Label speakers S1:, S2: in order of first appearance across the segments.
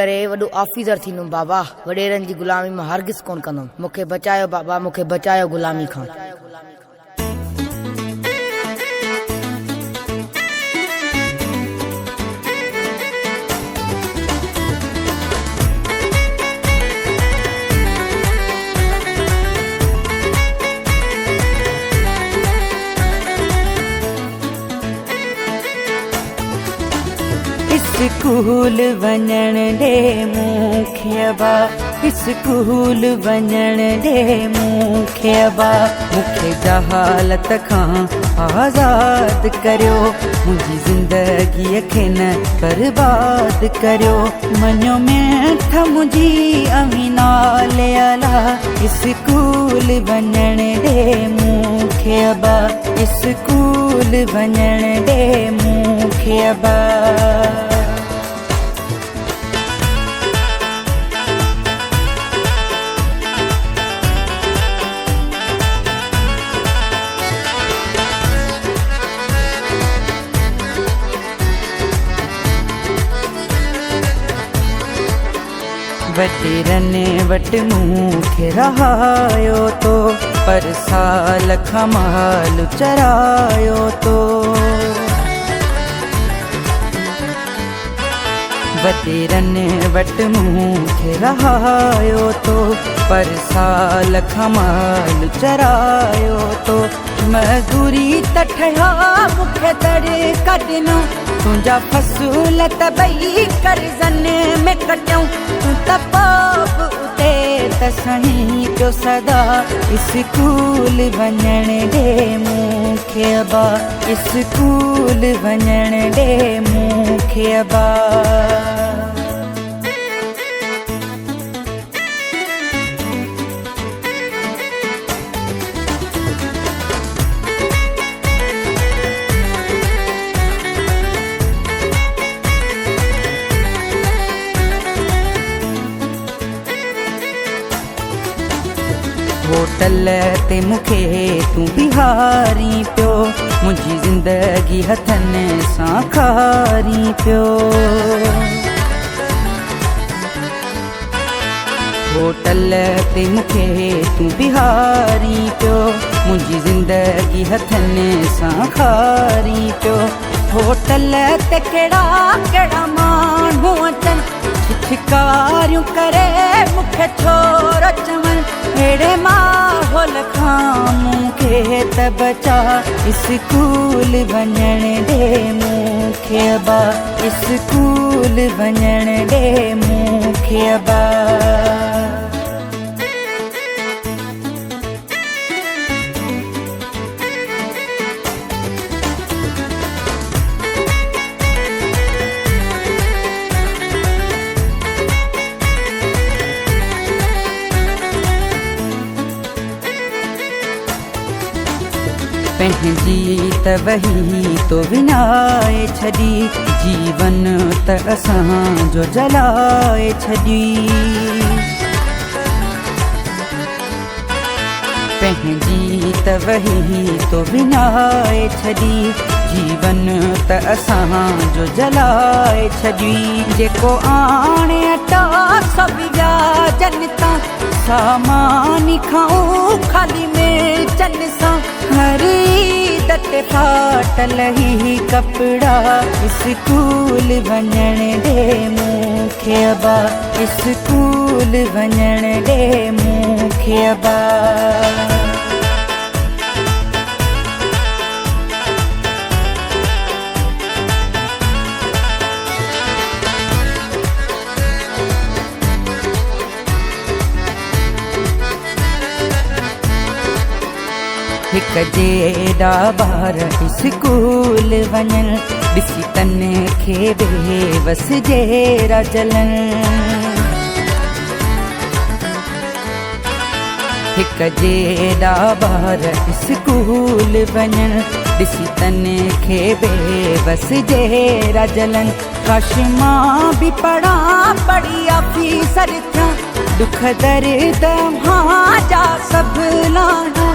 S1: करे वॾो ऑफिसर थींदुमि बाबा। वॾेरनि जी गुलामी मां हरगिज़ कोन कंदुमि। मूंखे बचायो बाबा, मूंखे बचायो गुलामी खां।
S2: स्कूल वञण ॾे मूंखे अबा, स्कूल वञण ॾे मूंखे अबा। मूंखे जहालत खां आज़ाद करियो, मुंहिंजी ज़िंदगीअ खे न बर्बाद करियो। मञो मिठ मुंहिंजी अमीनाले अला, स्कूल वञण ॾे मूंखे अबा, स्कूल वञण ॾे मूंखे अबा। वॾेरनि वटि मूंखे रहायो तो, पर साल खां माल चरायो तो। वॾेरनि वटि मूंखे रहायो तो, पर साल खां माल चरायो तो। मज़दूरी त ठहिया मूंखे दर कढिनो, तुंहिंजा फसूल त ॿई कर्ज़नि में कटियूं। तूं त पाप उते त सही पियो सदा, स्कूल वञण ॾे मूंखे अबा, स्कूल वञण ॾे मूंखे अबा। होटल ते मूंखे तूं बिहारी पियो, मुंहिंजी ज़िंदगी हथनि सां खारी पियो। होटल ते मूंखे तूं बिहारी पियो, मुंहिंजी ज़िंदगी हथनि सां खारी पियो। होटल ते कहिड़ा कहिड़ा माण्हू अचनि, छिछकारियूं करे मूंखे छोरो चवनि। अहिड़े माहौल खां मूंखे त बचा, स्कूल वञण ॾे मूंखे अबा, स्कूल वञण ॾे मूंखे अबा। पंहिंजी त वही तो विञाए छॾी, जीवन त असांजो जलाए छॾी। पंहिंजी त वही तो विञाए छॾी, जीवन त असांजो जलाए छॾी। जेको आणे अटा सभु व्याजनि तां, सामानी खाऊं ख़ाली मिर्चनि सां। ख़रीद ते फाटल ही कपिड़ा, स्कूल वञण ॾे मूंखे अबा, स्कूल वञण ॾे मूंखे अबा। हिक जेॾा ॿार स्कूल वञनि, ॾिसी तन खे बेवस जहिड़ा जलनि। हिक जेॾा ॿार स्कूल वञनि, ॾिसी तन खे बेवस जहिड़ा जलनि। काश मां बि पढ़ा पढ़ी ऑफिसर थियां, दुख दर्द मां जा सभु लाहियां।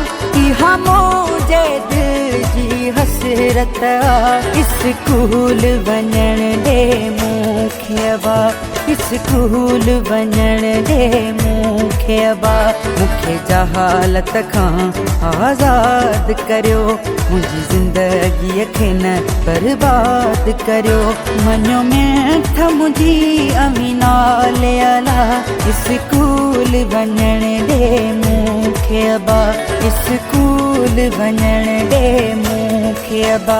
S2: इहा मुझे दिल जी हसरत स्कूल वञण दे मूंखे अबा स्कूल वञण दे मूंखे अबा मूंखे जहालत खां आज़ाद करियो मुंहिंजी ज़िंदगीअ खे न बर्बाद करियो मञो मिठ मुंहिंजी अमीनाले अला स्कूल वञण दे मूंखे अबा स्कूल वञण दे मूंखे अबा